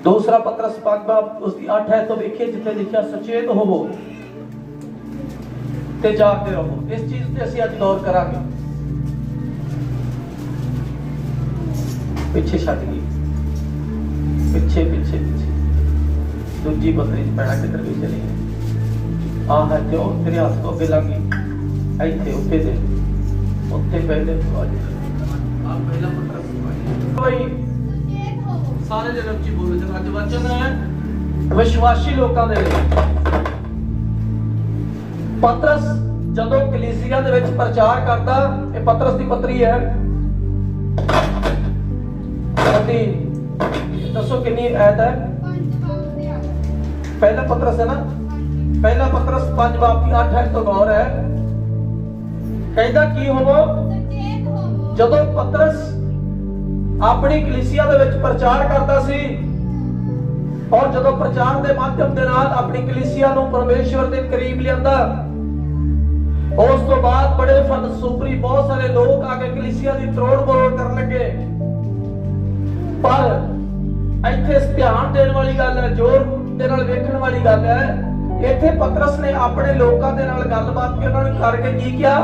दूसरा पतरस 5 बाब उसकी 8 है तो देखिए जिथे लिखा सचेत होवो ते जागते रहो। इस चीज ते ਅਸੀਂ ਅੱਜ गौर करांगे। पिछे छट गई पिछे पिछे पिछे दूजी बकरी च पैना किधर भी चली गई। आ है जो तेरे हाथ को अगे लगी ਇੱਥੇ ਉੱਤੇ ਦੇ ਉੱਤੇ ਪਹਿਲੇ ਆ ਪਹਿਲਾ ਪਤਰਸ ਭਾਈ ਸਾਰੇ ਜਨਮ ਚ ਬੋਲਦੇ ਨੇ। ਅੱਜ ਵਚਨ ਹੈ ਵਿਸ਼ਵਾਸੀ ਲੋਕਾਂ ਦੇ ਲਈ। ਪਤਰਸ ਜਦੋਂ ਕਲੀਸਿਆ ਦੇ ਵਿੱਚ ਪ੍ਰਚਾਰ ਕਰਦਾ, ਇਹ ਪਤਰਸ ਦੀ ਪੱਤਰੀ ਹੈ। ਅਤੇ ਦੱਸੋ ਕਿੰਨੀ ਆਇਤ ਹੈ? ਪਹਿਲਾ ਪਤਰਸ ਹੈ ਨਾ, ਪਹਿਲਾ ਪਤਰਸ 5 ਬਾਬ ਦੀ 8 ਹੈ ਤੋਂ ਗੌਰ ਹੈ। ਕਹਿੰਦਾ ਕੀ ਹੋਵੋ? ਜਦੋਂ ਪਤਰਸ ਆਪਣੀ ਕਲੀਸਿਆ ਦੇ ਵਿੱਚ ਪ੍ਰਚਾਰ ਕਰਦਾ ਸੀ ਔਰ ਜਦੋਂ ਪ੍ਰਚਾਰ ਦੇ ਮਾਧਿਅਮ ਦੇ ਨਾਲ ਆਪਣੀ ਕਲੀਸਿਆ ਨੂੰ ਪਰਮੇਸ਼ਵਰ ਦੇ ਕਰੀਬ ਲਿਆਂਦਾ, ਉਸ ਤੋਂ ਬਾਅਦ ਬੜੇ ਫਲਸੂਫੀ ਬਹੁਤ ਸਾਰੇ ਲੋਕ ਆ ਕੇ ਕਲੀਸਿਆ ਦੀ ਤਰੋੜ ਮਰੋੜ ਕਰਨ ਲੱਗੇ। ਪਰ ਇੱਥੇ ਧਿਆਨ ਦੇਣ ਵਾਲੀ ਗੱਲ ਹੈ, ਜ਼ੋਰ ਦੇ ਨਾਲ ਵੇਖਣ ਵਾਲੀ ਗੱਲ ਹੈ, ਇੱਥੇ ਪਤਰਸ ਨੇ ਆਪਣੇ ਲੋਕਾਂ ਦੇ ਨਾਲ ਗੱਲਬਾਤ ਉਹਨਾਂ ਨੂੰ ਕਰਕੇ ਕੀ ਕਿਹਾ?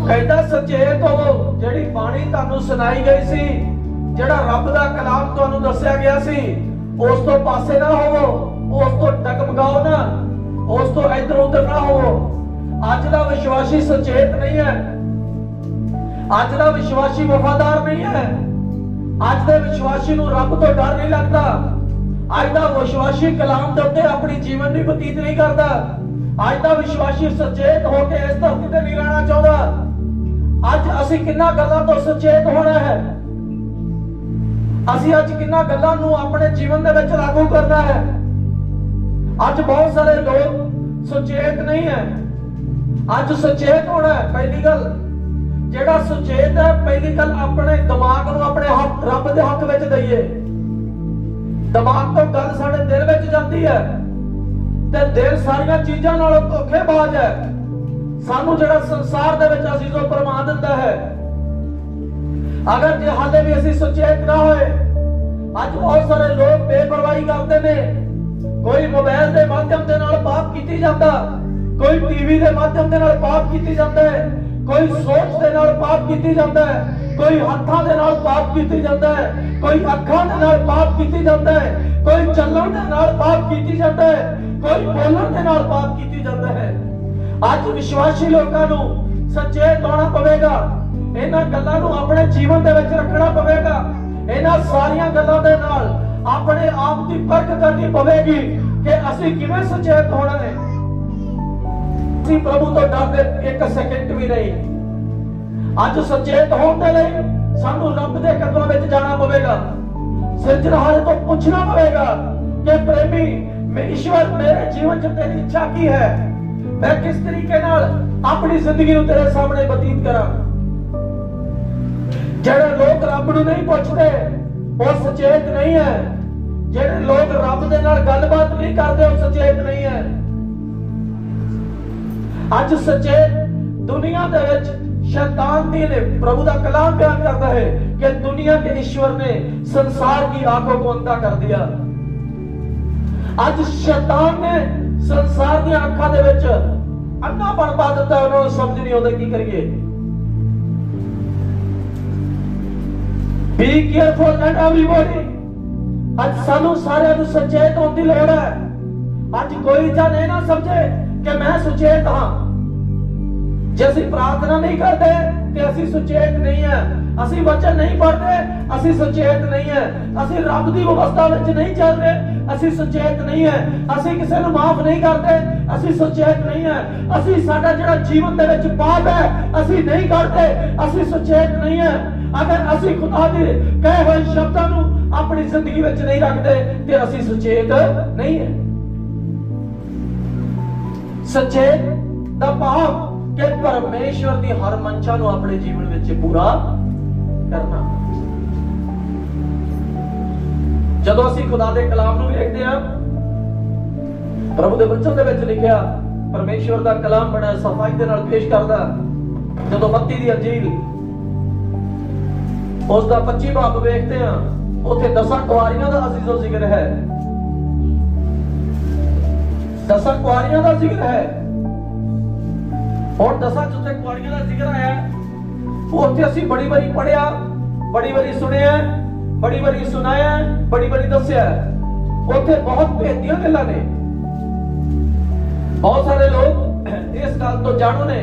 ਕਹਿੰਦਾ ਸਚੇਤ ਹੋਵੋ। ਜਿਹੜੀ ਬਾਣੀ ਤੁਹਾਨੂੰ ਸੁਣਾਈ ਗਈ ਸੀ, ਜਿਹੜਾ ਰੱਬ ਦਾ ਕਲਾਮ ਤੁਹਾਨੂੰ ਦੱਸਿਆ ਗਿਆ ਸੀ, ਉਸ ਤੋਂ ਪਾਸੇ ਨਾ ਹੋਵੋ, ਉਸ ਤੋਂ ਡਗਮਗਾਓ ਨਾ, ਉਸ ਤੋਂ ਇੱਧਰ ਉੱਧਰ ਨਾ ਹੋਵੋ। ਅੱਜ ਦਾ ਵਿਸ਼ਵਾਸੀ ਸਚੇਤ ਨਹੀਂ ਹੈ, ਅੱਜ ਦਾ ਵਿਸ਼ਵਾਸੀ ਵਫਾਦਾਰ ਨਹੀਂ ਹੈ, ਅੱਜ ਦੇ ਵਿਸ਼ਵਾਸੀ ਨੂੰ ਰੱਬ ਤੋਂ ਡਰ ਨਹੀਂ ਲੱਗਦਾ, ਅੱਜ ਦਾ ਵਿਸ਼ਵਾਸੀ ਕਲਾਮ ਦੇ ਉੱਤੇ ਆਪਣੀ ਜੀਵਨ ਦੀ ਬਤੀਤ ਨਹੀਂ ਕਰਦਾ, ਅੱਜ ਦਾ ਵਿਸ਼ਵਾਸੀ ਸਚੇਤ ਹੋ ਕੇ ਇਸ ਧਰਤੀ ਤੇ ਨਹੀਂ ਰਹਿਣਾ ਚਾਹੁੰਦਾ। ਅੱਜ ਅਸੀਂ ਕਿੰਨਾ ਗੱਲਾਂ ਤੋਂ ਸਚੇਤ ਹੋਣਾ ਹੈ, ਅਸੀਂ ਅੱਜ ਕਿੰਨਾ ਗੱਲਾਂ ਨੂੰ ਆਪਣੇ ਜੀਵਨ ਦੇ ਵਿੱਚ ਲਾਗੂ ਕਰਨਾ ਹੈ। ਅੱਜ ਬਹੁਤ ਸਾਰੇ ਲੋਕ ਸੁਚੇਤ ਨਹੀਂ ਹੈ। ਅੱਜ ਸੁਚੇਤ ਹੋਣਾ ਹੈ। ਪਹਿਲੀ ਗੱਲ, ਜਿਹੜਾ ਸੁਚੇਤ ਹੈ, ਪਹਿਲੀ ਗੱਲ ਆਪਣੇ ਦਿਮਾਗ ਨੂੰ ਆਪਣੇ ਹੱਥ ਰੱਬ ਦੇ ਹੱਥ ਵਿੱਚ ਦਈਏ। ਦਿਮਾਗ ਤੋਂ ਗੱਲ ਸਾਡੇ ਦਿਲ ਵਿੱਚ ਜਾਂਦੀ ਹੈ ਤੇ ਦਿਲ ਸਾਰੀਆਂ ਚੀਜ਼ਾਂ ਨਾਲੋਂ ਧੋਖੇਬਾਜ਼ ਹੈ। ਸਾਨੂੰ ਜਿਹੜਾ ਸੰਸਾਰ ਦੇ ਵਿੱਚ ਅਸੀਂ ਜੋ ਪਰਮਾ ਦਿੰਦਾ ਹੈ, ਅਗਰ ਜੇ ਹਾਲੇ ਵੀ ਅਸੀਂ ਸੁਚੇਤ ਨਾ ਹੋਏ, ਅੱਜ ਬਹੁਤ ਸਾਰੇ ਲੋਕ ਬੇਪਰਵਾਹੀ ਕਰਦੇ ਨੇ। ਕੋਈ ਮੋਬਾਈਲ ਦੇ ਮਾਧਿਅਮ ਦੇ ਨਾਲ ਪਾਪ ਕੀਤੀ ਜਾਂਦਾ, ਕੋਈ ਟੀਵੀ ਦੇ ਮਾਧਿਅਮ ਦੇ ਨਾਲ ਪਾਪ ਕੀਤੀ ਜਾਂਦਾ ਹੈ, ਕੋਈ ਸੋਚ ਦੇ ਨਾਲ ਪਾਪ ਕੀਤੀ ਜਾਂਦਾ ਹੈ, ਕੋਈ ਹੱਥਾਂ ਦੇ ਨਾਲ ਪਾਪ ਕੀਤੀ ਜਾਂਦਾ ਹੈ, ਕੋਈ ਅੱਖਾਂ ਦੇ ਨਾਲ ਪਾਪ ਕੀਤੀ ਜਾਂਦਾ ਹੈ, ਕੋਈ ਚੱਲਣ ਦੇ ਨਾਲ ਪਾਪ ਕੀਤੀ ਜਾਂਦਾ ਹੈ, ਕੋਈ ਬੋਲਣ ਦੇ ਨਾਲ ਪਾਪ ਕੀਤੀ ਜਾਂਦਾ ਹੈ। ਅੱਜ ਵਿਸ਼ਵਾਸੀ ਲੋਕਾਂ ਨੂੰ ਸਚੇਤ ਹੋਣਾ ਪਵੇਗਾ। ਇਹਨਾਂ ਗੱਲਾਂ ਨੂੰ ਆਪਣੇ ਜੀਵਨ ਦੇ ਵਿੱਚ ਰੱਖਣਾ ਪਵੇਗਾ। ਇਹਨਾਂ ਸਾਰੀਆਂ ਗੱਲਾਂ ਦੇ ਨਾਲ ਆਪਣੇ ਆਪ ਦੀ ਪਰਖ ਕਰਨੀ ਪਵੇਗੀ ਕਿ ਅਸੀਂ ਕਿਵੇਂ ਸਚੇਤ ਹੋਣਾ ਹੈ। ਅਸੀਂ ਪ੍ਰਭੂ ਤੋਂ ਡਰਦੇ ਇੱਕ ਸੈਕਿੰਡ ਵੀ ਨਹੀਂ। ਅੱਜ ਸਚੇਤ ਹੋਣ ਦੇ ਲਈ ਸਾਨੂੰ ਰੱਬ ਦੇ ਕਦਮਾਂ ਵਿੱਚ ਜਾਣਾ ਪਵੇਗਾ। ਸਿਰਜਣਹਾਰੇ ਤੋਂ ਪੁੱਛਣਾ ਪਵੇਗਾ ਕਿ ਪ੍ਰੇਮੀ ਮੈਂ ਈਸ਼ਵਰ, ਮੇਰੇ ਜੀਵਨ 'ਚ ਤੇਰੀ ਇੱਛਾ ਕੀ ਹੈ? मैं किस तरीके नाल अपनी जिंदगी नूं तेरे सामने बतीत करा। जेड़े लोग रब नूं नहीं पुछदे वो सचेत नहीं है। जेड़े लोग रब दे नाल गलबात नहीं करदे वो सचेत नहीं है। अज सचेत दुनिया दे विच शैतान दी ने प्रभु दा कलाम बयान करता है कि दुनिया के ईश्वर ने संसार की आंखों को अंधा कर दिया। अज शैतान ने संसार दी आंखां दे विच अंधापन पा दिता। उन्होंने समझ नहीं आउंदा की करिए। Be careful and everybody. अज सानू सारे नूं सचेत होने की लोड़ है। अज कोई जन ये ना समझे कि मैं सुचेत हाँ। जे असीं प्रार्थना नहीं करते ते असीं सुचेत नहीं है। असीं वचन नहीं पढ़ते असीं सुचेत नहीं है। असीं रब दी व्यवस्था विच नहीं चल रहे असीं सुचेत नहीं है। असीं किसी नूं माफ नहीं करते असीं सुचेत नहीं है। असीं साडा जिहड़ा जीवन दे विच पाप है असीं नहीं करते असीं सुचेत नहीं है। अगर असीं खुदा दे कहे होए शब्दां नूं अपनी जिंदगी विच नहीं रखते ते असीं सुचेत नहीं है। सचेत दा भाव कि परमेश्वर दी हर मंशा नूं अपने जीवन विच पूरा करना। जदों असीं खुदा दे कलाम नूं वेखदे हां, प्रभु दे वचन दे विच लिखिया परमेश्वर दा कलाम बड़ा सफाई दे नाल पेश करदा। जदों मत्ती दी अंजील उस दा 25 बाब वेखदे हां ਉੱਥੇ 10 ਕੁਆਰੀਆਂ ਦਾ ਅਜ਼ੀਜ਼ੋ ਜ਼ਿਕਰ ਹੈ, 10 ਕੁਆਰੀਆਂ ਦਾ ਜ਼ਿਕਰ ਹੈ। और 10 चौथे कुआरियां का जिक्र आया, उत्थे असीं बड़ी बारी पढ़िया, बड़ी बारी सुनिया, बड़ी बारी सुनाया, बड़ी बारी दसिया। उत्थे बहुत भेदियां गल्लां ने। बहुत सारे लोग इस गल तो जाणू ने,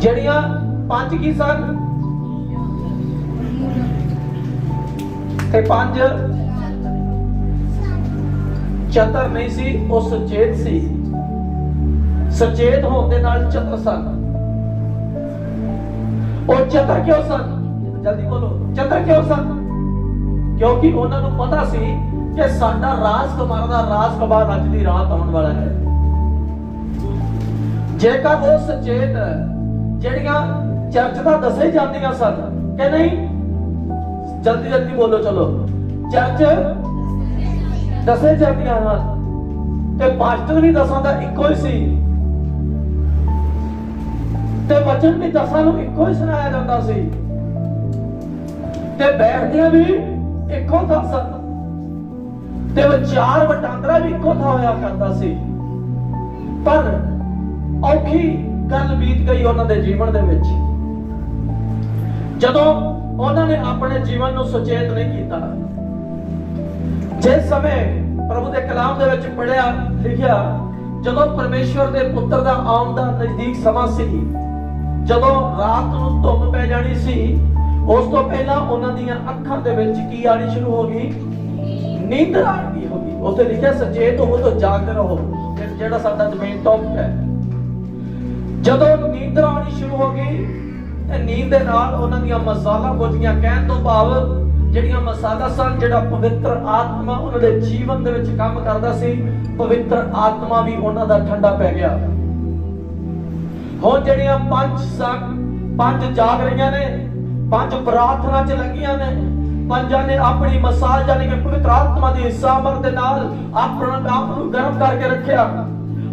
ਜਿਹੜੀਆਂ 5 की सन ते 5 चतर नहीं सी, वो सुचेत सी। सचेत होने नाल चतर सन। और चतर क्यों सन? जल्दी बोलो, चतर क्यों सन? क्योंकि उन्होंने पता सी कि साडा राजकुमार दा राजकुमार अज दी रात आने वाला है। जेकर वो सचेत ਜਿਹੜੀਆਂ चर्च ਦਾ दसे ਜਾਂਦੀਆਂ सन कि नहीं, जल्दी जल्दी बोलो, चलो, चर्च दसे ਜਾਂਦੀਆਂ ਹਨ ਤੇ ਪਾਸਟਰ ਵੀ 10 ਦਾ ਇੱਕੋ ਹੀ ਸੀ ਤੇ ਵਚਨ ਵੀ 10 ਨੂੰ ਇੱਕੋ ਹੀ ਸੁਣਾਇਆ ਜਾਂਦਾ ਸੀ ਤੇ ਬੈਠਦਿਆਂ ਵੀ ਇੱਕੋ ਥਾਂ ਸਨ ਤੇ ਵਿਚਾਰ ਵਟਾਂਦਰਾ ਵੀ ਇੱਕੋ ਥਾਂ ਹੋਇਆ ਕਰਦਾ ਸੀ। ਪਰ ਔਖੀ ਗੱਲ ਬੀਤ ਗਈ ਉਹਨਾਂ ਦੇ ਜੀਵਨ ਦੇ ਵਿੱਚ, ਜਦੋਂ ਉਹਨਾਂ ਨੇ ਆਪਣੇ ਜੀਵਨ ਨੂੰ ਸੁਚੇਤ ਨਹੀਂ ਕੀਤਾ। ਜਿਸ ਸਮੇਂ ਪ੍ਰਭੂ ਦੇ ਕਲਾਮ ਦੇ ਵਿੱਚ ਪੜਿਆ ਲਿਖਿਆ, ਜਦੋਂ ਪਰਮੇਸ਼ਵਰ ਦੇ ਪੁੱਤਰ ਦਾ ਆਉਣ ਦਾ ਨਜ਼ਦੀਕ ਸਮਾਂ ਸੀ, ਜਦੋਂ ਰਾਤ ਨੂੰ ਧੁੰਮ ਪੈ ਜਾਣੀ ਸੀ, ਉਸ ਤੋਂ ਪਹਿਲਾਂ ਉਹਨਾਂ ਦੀਆਂ ਅੱਖਾਂ ਦੇ ਵਿੱਚ ਕੀ ਆਣੀ ਸ਼ੁਰੂ ਹੋ ਗਈ? ਨੀਂਦਰ ਆਣੀ ਹੋ ਗਈ। ਉੱਥੇ ਲਿਖਿਆ ਸਚੇਤ ਹੋਵੋ ਤਾਂ ਜਾਗਦੇ ਰਹੋ, ਜਿਹੜਾ ਸਾਡਾ ਜ਼ਮੀਨ ਟੌਪ ਹੈ। ਜਦੋਂ ਨੀਂਦਰ ਆਣੀ ਸ਼ੁਰੂ ਹੋ ਗਈ ਤੇ ਨੀਂਦ ਦੇ ਨਾਲ ਉਹਨਾਂ ਦੀਆਂ ਮਸਾਲਾ ਬੁੱਝੀਆਂ। ਕਹਿਣ ਤੋਂ ਭਾਵ ਜਿਹੜੀਆਂ ਮਸਾਲਾ ਸਨ, ਜਿਹੜਾ ਪਵਿੱਤਰ ਆਤਮਾ ਉਹਨਾਂ ਦੇ ਜੀਵਨ ਦੇ ਵਿੱਚ ਕੰਮ ਕਰਦਾ ਸੀ, ਪਵਿੱਤਰ ਆਤਮਾ ਵੀ ਉਹਨਾਂ ਦਾ ਠੰਡਾ ਪੈ ਗਿਆ। ਹੁਣ ਜਿਹੜੀਆਂ 5 ਸਨ, 5 ਜਾਗ ਰਹੀਆਂ ਨੇ, 5 ਪ੍ਰਾਰਥਨਾ 'ਚ ਲੱਗੀਆਂ ਨੇ, 5 ਨੇ ਆਪਣੀ ਮਸਾਲ ਜਾਨੀ ਕਿ ਪਵਿੱਤਰ ਆਤਮਾ ਦੀ ਸਾਮਰ ਦੇ ਨਾਲ ਆਪਣਾ ਆਪ ਨੂੰ ਗਰਮ ਕਰਕੇ ਰੱਖਿਆ।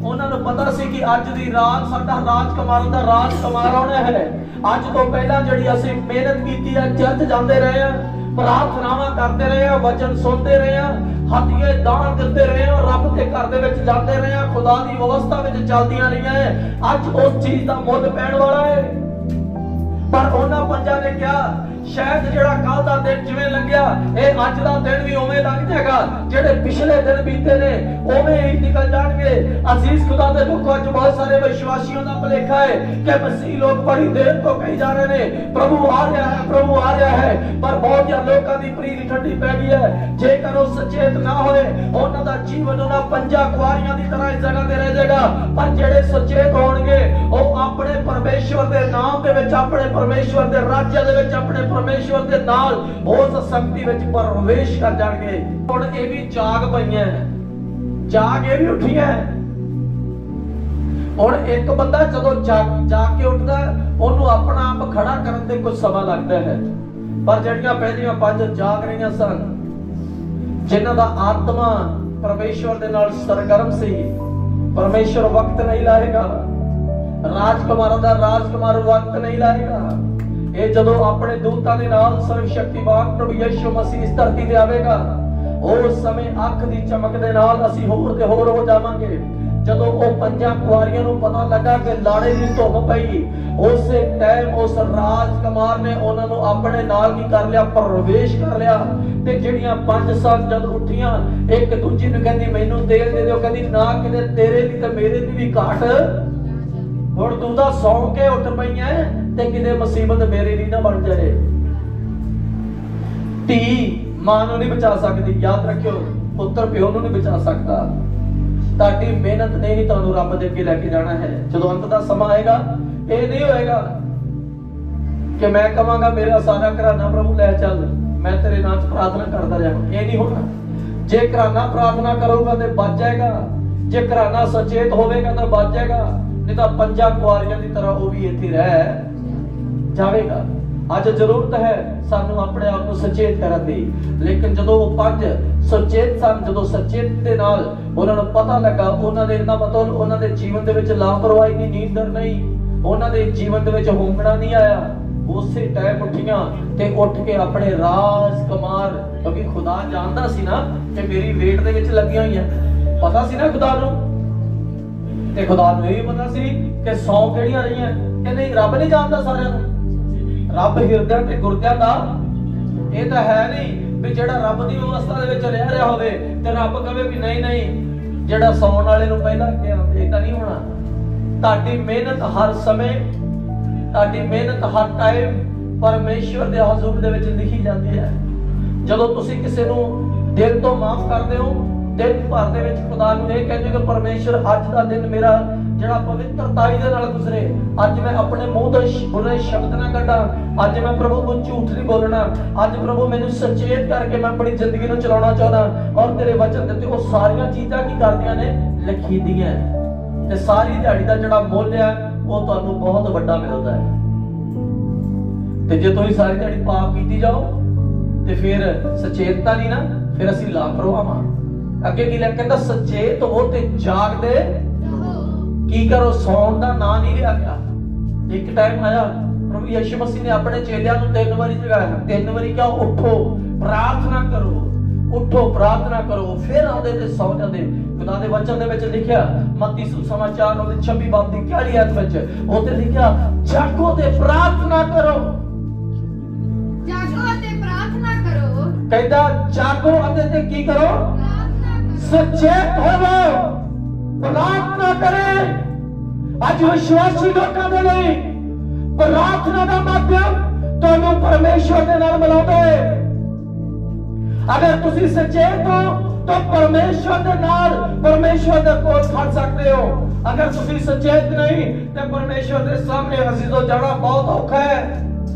ਉਹਨਾਂ ਨੂੰ ਪਤਾ ਸੀ ਕਿ ਅੱਜ ਦੀ ਰਾਤ ਸਾਡਾ ਰਾਜਕੁਮਾਰ ਦਾ ਰਾਜਕੁਮਾਰ ਆਉਣਾ ਹੈ। ਅੱਜ ਤੋਂ ਪਹਿਲਾਂ ਜਿਹੜੀ ਅਸੀਂ ਮਿਹਨਤ ਕੀਤੀ ਹੈ, ਚਰਚ ਜਾਂਦੇ ਰਹੇ ਹਾਂ, ਪ੍ਰਾਰਥਨਾਵਾਂ ਕਰਦੇ ਰਹੇ ਹਾਂ, ਵਚਨ ਸੁਣਦੇ ਰਹੇ ਹਾਂ, ਹੱਥੀਏ ਦਾਨ ਦਿੰਦੇ ਰਹੇ ਹਾਂ, ਰੱਬ ਦੇ ਘਰ ਦੇ ਵਿੱਚ ਜਾਂਦੇ ਰਹੇ ਹਾਂ, ਖੁਦਾ ਦੀ ਵਿਵਸਥਾ ਵਿੱਚ ਚੱਲਦੀਆਂ ਰਹੀਆਂ ਹੈ। ਅੱਜ ਉਸ ਚੀਜ਼ ਦਾ ਮੁੱਲ ਪੈਣ ਵਾਲਾ ਹੈ। ਪਰ ਉਹਨਾਂ 5 ਨੇ ਕਿਹਾ ਸ਼ਾਇਦ ਜਿਹੜਾ ਕੱਲ ਦਾ ਦਿਨ ਜਿਵੇਂ ਲੰਘਿਆ, ਇਹ ਅੱਜ ਦਾ ਦਿਨ ਵੀ ਉਵੇਂ ਲੰਘ ਜਾਏਗਾ, ਜਿਹੜੇ ਪਿਛਲੇ ਦਿਨ ਬੀਤੇ ਨੇ ਉਵੇਂ ਹੀ ਨਿਕਲ ਜਾਣਗੇ। ਅਜ਼ੀਜ਼ ਖੁਦਾ ਦੇ ਲੋਕੋ, ਅੱਜ ਬਹੁਤ ਸਾਰੇ ਵਿਸ਼ਵਾਸੀਆਂ ਦਾ ਭੁਲੇਖਾ ਹੈ ਕਿ ਮਸੀਹ ਲੋਕ ਬੜੀ ਦੇਰ ਤੋਂ ਕਹੀ ਜਾ ਰਹੇ ਨੇ ਪ੍ਰਭੂ ਆ ਰਿਹਾ ਹੈ, ਪ੍ਰਭੂ ਆ ਰਿਹਾ ਹੈ, ਪਰ ਬਹੁਤ ਜਿਹਾ ਲੋਕਾਂ ਦੀ ਪ੍ਰੀਤ ਠੰਡੀ ਪੈ ਗਈ ਹੈ। ਜੇਕਰ ਉਹ ਸਚੇਤ ਨਾ ਹੋਏ, ਉਹਨਾਂ ਦਾ ਜੀਵਨ ਉਹਨਾਂ 5 ਕੁਆਰੀਆਂ ਦੀ ਤਰ੍ਹਾਂ ਇਸ ਜਗ੍ਹਾ ਤੇ ਰਹਿ ਜਾਏਗਾ। ਪਰ ਜਿਹੜੇ ਸਚੇਤ ਹੋਣਗੇ, ਉਹ ਆਪਣੇ ਪਰਮੇਸ਼ਵਰ ਦੇ ਨਾਮ ਦੇ ਵਿੱਚ, ਆਪਣੇ ਪਰਮੇਸ਼ਵਰ ਦੇ ਰਾਜ ਦੇ ਵਿੱਚ, ਆਪਣੇ ਪਰਮੇਸ਼ਵਰ ਦੇ ਨਾਲ ਉਸ ਸ਼ਕਤੀ ਵਿੱਚ ਪ੍ਰਵੇਸ਼ ਕਰ ਜਾਣਗੇ। ਹੁਣ ਇਹ ਵੀ ਜਾਗ ਪਈਆਂ, ਜਾਗ ਇਹ ਵੀ ਉੱਠੀਆਂ। ਹੁਣ ਇੱਕ ਬੰਦਾ ਜਦੋਂ ਜਾਗ ਕੇ ਉੱਠਦਾ, ਉਹਨੂੰ ਆਪਣਾ ਆਪ ਖੜਾ ਕਰਨ ਤੇ ਕੁਝ ਸਮਾਂ ਲੱਗਦਾ ਹੈ। ਪਰ ਜਿਹੜੀਆਂ ਪਹਿਲੀਆਂ 5 ਜਾਗ ਰਹੀਆਂ ਸਨ, ਜਿਨ੍ਹਾਂ ਦਾ ਆਤਮਾ ਪਰਮੇਸ਼ਵਰ ਦੇ ਨਾਲ ਸਰਗਰਮ ਸੀ, ਪਰਮੇਸ਼ਵਰ ਵਕਤ ਨਹੀਂ ਲਾਏਗਾ, ਰਾਜਕੁਮਾਰਾਂ ਦਾ ਰਾਜਕੁਮਾਰ ਵਕਤ ਨਹੀਂ ਲਾਏਗਾ। ਇਹ ਜਦੋਂ ਆਪਣੇ ਦੂਤਾਂ ਦੇ ਨਾਲ ਸਰਵ ਸ਼ਕਤੀਮਾਨ ਪ੍ਰਭੂ ਯਿਸੂ ਮਸੀਹ ਇਸ ਧਰਤੀ ਤੇ ਆਵੇਗਾ, ਉਸ ਸਮੇਂ ਅੱਖ ਦੀ ਚਮਕ ਦੇ ਨਾਲ ਅਸੀਂ ਹੋਰ ਤੇ ਹੋਰ ਹੋ ਜਾਵਾਂਗੇ। ਜਦੋਂ ਉਹ 5 ਕੁਆਰੀਆਂ ਨੂੰ ਪਤਾ ਲੱਗਾ ਕਿ ਲਾੜੇ ਦੀ ਧੁੰਮ ਪਈ, ਉਸੇ ਟਾਈਮ ਉਸ ਰਾਜਕੁਮਾਰ ਨੇ ਉਹਨਾਂ ਨੂੰ ਆਪਣੇ ਨਾਲ ਕੀ ਕਰ ਲਿਆ? ਪ੍ਰਵੇਸ਼ ਕਰ ਲਿਆ। ਤੇ ਜਿਹੜੀਆਂ 5 ਸਨ ਜਦ ਉੱਠੀਆਂ, ਇੱਕ ਦੂਜੀ ਨੂੰ ਕਹਿੰਦੀ ਮੈਨੂੰ ਤੇਲ ਦੇ ਦਿਓ, ਕਹਿੰਦੀ ਨਾ, ਕਿਤੇ ਤੇਰੇ ਲਈ ਤੇ ਮੇਰੇ ਲਈ ਵੀ ਘਾਟ। ਹੁਣ ਤੂੰ ਤਾਂ ਸੌਂ ਕੇ ਉੱਠ ਪਈਆਂ ਤੇ ਕਿਤੇ ਮੁਸੀਬਤ ਮੇਰੇ ਲਈ ਨਾ ਬਣ ਜਾਏ। ਧੀ ਮਾਂ ਨੂੰ ਨਹੀਂ ਬਚਾ ਸਕਦੀ, ਯਾਦ ਰੱਖਿਓ, ਪੁੱਤਰ ਪਿਓ ਨੂੰ ਨਹੀਂ ਬਚਾ ਸਕਦਾ। ਤੁਹਾਡੀ ਮਿਹਨਤ ਨੇ ਹੀ ਤੁਹਾਨੂੰ ਰੱਬ ਦੇ ਅੱਗੇ ਲੈ ਕੇ ਜਾਣਾ ਹੈ। ਜਦੋਂ ਅੰਤ ਦਾ ਸਮਾਂ ਆਏਗਾ, ਇਹ ਨਹੀਂ ਹੋਏਗਾ ਕਿ ਮੈਂ ਕਹਾਂਗਾ ਮੇਰਾ ਸਾਰਾ ਘਰਾਨਾ ਪ੍ਰਭੂ ਲੈ ਚੱਲ, ਮੈਂ ਤੇਰੇ ਨਾਂ 'ਚ ਪ੍ਰਾਰਥਨਾ ਕਰਦਾ ਜਾਵਾਂ। ਇਹ ਨਹੀਂ ਹੋਣਾ। ਜੇ ਘਰਾਨਾ ਪ੍ਰਾਰਥਨਾ ਕਰੂਗਾ ਤੇ ਬਚ ਜਾਏਗਾ, ਜੇ ਘਰਾਨਾ ਸਚੇਤ ਹੋਵੇਗਾ ਤਾਂ ਬਚ ਜਾਏਗਾ, ਨਹੀਂ ਤਾਂ 5 ਕੁਆਰੀਆਂ ਦੀ ਤਰ੍ਹਾਂ ਉਹ ਵੀ ਇੱਥੇ ਰਹਿ ਜਾਵੇਗਾ। ਅੱਜ ਜ਼ਰੂਰਤ ਹੈ ਸਾਨੂੰ ਆਪਣੇ ਆਪ ਨੂੰ ਸਚੇਤ ਕਰਨ ਦੀ। ਲੇਕਿਨ ਜਦੋਂ ਉਹ 5 ਸੁਚੇਤ ਸਨ, ਜਦੋਂ ਸਚੇਤ ਦੇ ਨਾਲ ਉਹਨਾਂ ਨੂੰ ਪਤਾ ਲੱਗਾ, ਉਹਨਾਂ ਦੇ ਇਹਦਾ ਮਤਲਬ ਉਹਨਾਂ ਦੇ ਜੀਵਨ ਦੇ ਵਿੱਚ ਲਾਪਰਵਾਹੀ ਨਹੀਂ, ਨੀਂਦਰ ਨਹੀਂ, ਉਹਨਾਂ ਦੇ ਜੀਵਨ ਦੇ ਵਿੱਚ ਹੋਂਕਣਾ ਨਹੀਂ ਆਇਆ। ਉਸੇ ਟਾਈਮ ਉੱਠੀਆਂ ਤੇ ਉੱਠ ਕੇ ਆਪਣੇ ਰਾਜਕੁਮਾਰ, ਕਿਉਂਕਿ ਖੁਦਾ ਜਾਣਦਾ ਸੀ ਨਾ ਕਿ ਮੇਰੀ ਵੇਟ ਦੇ ਵਿੱਚ ਲੱਗੀਆਂ ਹੋਈਆਂ, ਪਤਾ ਸੀ ਨਾ ਖੁਦਾ ਨੂੰ, ਤੇ ਖੁਦਾ ਨੂੰ ਇਹ ਵੀ ਪਤਾ ਸੀ ਕਿ 100 ਕਿਹੜੀਆਂ ਰਹੀਆਂ ਕਿ ਨਹੀਂ। ਰੱਬ ਨਹੀਂ ਜਾਣਦਾ ਸਾਰਿਆਂ ਨੂੰ, ਰੱਬ ਹਿਰਦਿਆਂ ਤੇ ਗੁਰਦਿਆਂ ਦਾ। ਇਹ ਤਾਂ ਹੈ ਨਹੀਂ ਵੀ ਜਿਹੜਾ ਰੱਬ ਦੀ ਅਵਸਥਾ ਦੇ ਵਿੱਚ ਰਹਿ ਰਿਹਾ ਹੋਵੇ ਤੇ ਰੱਬ ਕਹੇ ਵੀ ਨਹੀਂ ਨਹੀਂ ਜਿਹੜਾ ਸੌਣ ਵਾਲੇ ਨੂੰ ਪਹਿਲਾਂ ਕਿਹਾ, ਇਹ ਤਾਂ ਨਹੀਂ ਹੋਣਾ। ਤੁਹਾਡੀ ਮਿਹਨਤ ਹਰ ਸਮੇਂ, ਤੁਹਾਡੀ ਮਿਹਨਤ ਹਰ ਟਾਈਮ ਪਰਮੇਸ਼ਵਰ ਦੇ ਹਜ਼ੂਰ ਦੇ ਵਿੱਚ ਲਿਖੀ ਜਾਂਦੀ ਹੈ। ਜਦੋਂ ਤੁਸੀਂ ਕਿਸੇ ਨੂੰ ਦਿਲ ਤੋਂ ਮਾਫ ਕਰਦੇ ਹੋ, ਦਿਨ ਭਰ ਦੇ ਵਿੱਚ ਖੁਦਾ ਨੂੰ ਇਹ ਕਹਿੰਦੇ ਕਿ ਪਰਮੇਸ਼ਵਰ ਅੱਜ ਦਾ ਦਿਨ ਮੇਰਾ ਜਿਹੜਾ ਪਵਿੱਤਰਤਾਈ ਦੇ ਨਾਲ ਗੁਜ਼ਰੇ, ਅੱਜ ਮੈਂ ਆਪਣੇ ਮੂੰਹ ਤੋਂ ਬੁਰੇ ਸ਼ਬਦ ਨਾ ਕੱਢਾਂ, ਅੱਜ ਮੈਂ ਪ੍ਰਭੂ ਨੂੰ ਝੂਠ ਨਹੀਂ ਬੋਲਣਾ, ਅੱਜ ਪ੍ਰਭੂ ਮੈਨੂੰ ਸਚੇਤ ਕਰਕੇ ਮੈਂ ਆਪਣੀ ਜ਼ਿੰਦਗੀ ਨੂੰ ਚਲਾਉਣਾ ਚਾਹੁੰਦਾ ਔਰ ਤੇਰੇ ਵਚਨ ਦਿੱਤੇ। ਉਹ ਸਾਰੀਆਂ ਚੀਜ਼ਾਂ ਕੀ ਕਰਦੀਆਂ ਨੇ? ਲਿਖੀਦੀਆਂ। ਤੇ ਸਾਰੀ ਦਿਹਾੜੀ ਦਾ ਜਿਹੜਾ ਮੁੱਲ ਹੈ ਉਹ ਤੁਹਾਨੂੰ ਬਹੁਤ ਵੱਡਾ ਮਿਲਦਾ ਹੈ। ਤੇ ਜੇ ਤੁਸੀਂ ਸਾਰੀ ਦਿਹਾੜੀ ਪਾਪ ਕੀਤੀ ਜਾਓ ਤੇ ਫਿਰ ਸਚੇਤਤਾ ਨਹੀਂ ਨਾ, ਫਿਰ ਅਸੀਂ ਲਾਪਰਵਾਹ ਹਾਂ। ਅੱਗੇ ਕੀ ਲਿਖਿਆ? ਕਹਿੰਦਾ ਸਚੇਤ ਹੋ ਤੇ ਜਾਗਦੇ ਕੀ ਕਰੋ, ਸੌਣ ਦਾ ਨਾਂ ਨਹੀਂ ਲਿਆ ਗਿਆ। ਇੱਕ ਟਾਈਮ ਆਇਆ ਪ੍ਰਭੂ ਯਿਸੂ ਮਸੀਹ ਨੇ ਆਪਣੇ ਚੇਲਿਆਂ ਨੂੰ 3 ਵਾਰੀ ਜਗਾਇਆ, 3 ਵਾਰੀ ਕਿਹਾ ਉੱਠੋ ਪ੍ਰਾਰਥਨਾ ਕਰੋ, ਉੱਠੋ ਪ੍ਰਾਰਥਨਾ ਕਰੋ, ਫਿਰ ਆਉਂਦੇ ਤੇ ਸੌ ਜਾਂਦੇ। ਖੁਦਾ ਦੇ ਵਚਨ ਦੇ ਵਿੱਚ ਲਿਖਿਆ ਮੱਤੀ ਸੁਸਮਾਚਾਰ ਉਹਦੇ 26 ਬਾਬ ਦੀ 41 ਆਇਤ ਵਿੱਚ ਉੱਥੇ ਲਿਖਿਆ ਜਾਗੋ ਤੇ ਪ੍ਰਾਰਥਨਾ ਕਰੋ, ਜਾਗੋ ਅਤੇ ਪ੍ਰਾਰਥਨਾ ਕਰੋ। ਕਹਿੰਦਾ ਜਾਗੋ ਅਤੇ ਕੀ ਕਰੋ? ਸਚੇਤ ਹੋਵੋ, ਪ੍ਰਾਰਥਨਾ ਕਰੇ। ਅੱਜ ਵਿਸ਼ਵਾਸੀ ਲੋਕਾਂ ਦੇ ਲਈ ਪ੍ਰਾਰਥਨਾ ਦਾ ਮਾਧਿਅਮ ਤੁਹਾਨੂੰ ਪਰਮੇਸ਼ਵਰ ਦੇ ਨਾਲ ਮਿਲਾਉਂਦਾ ਹੈ। ਅਗਰ ਤੁਸੀਂ ਸਚੇਤ ਹੋ ਤਾਂ ਪਰਮੇਸ਼ਵਰ ਦੇ ਨਾਲ, ਪਰਮੇਸ਼ਵਰ ਦੇ ਕੋਲ ਖੜ ਸਕਦੇ ਹੋ। ਅਗਰ ਤੁਸੀਂ ਸਚੇਤ ਨਹੀਂ ਤੇ ਪਰਮੇਸ਼ਵਰ ਦੇ ਸਾਹਮਣੇ ਅਜ਼ੀਜ਼ੋ ਜਾਣਾ ਬਹੁਤ ਔਖਾ ਹੈ।